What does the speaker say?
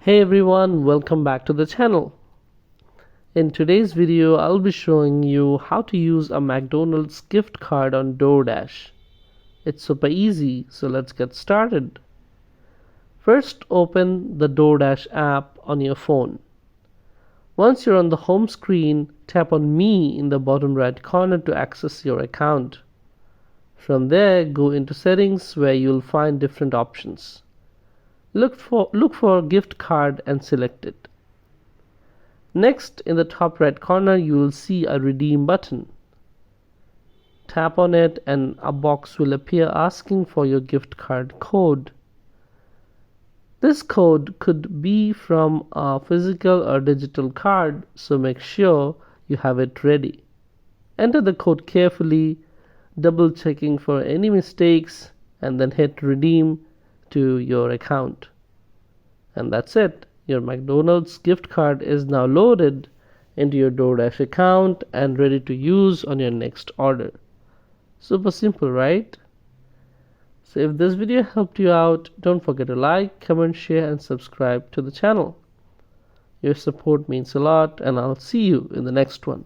Hey everyone, welcome back to the channel. In today's video, I'll be showing you how to use a McDonald's gift card on DoorDash. It's super easy, so let's get started. First, open the DoorDash app on your phone. Once you're on the home screen, tap on Me in the bottom right corner to access your account. From there, go into Settings where you'll find different options. Look for gift card and select it. Next, in the top right corner, you will see a redeem button. Tap on it and a box will appear asking for your gift card code. This code could be from a physical or digital card, so make sure you have it ready. Enter the code carefully, double checking for any mistakes, and then hit redeem to your account. And that's it. Your McDonald's gift card is now loaded into your DoorDash account and ready to use on your next order. Super simple, right? So if this video helped you out, don't forget to like, comment, share, and subscribe to the channel. Your support means a lot, and I'll see you in the next one.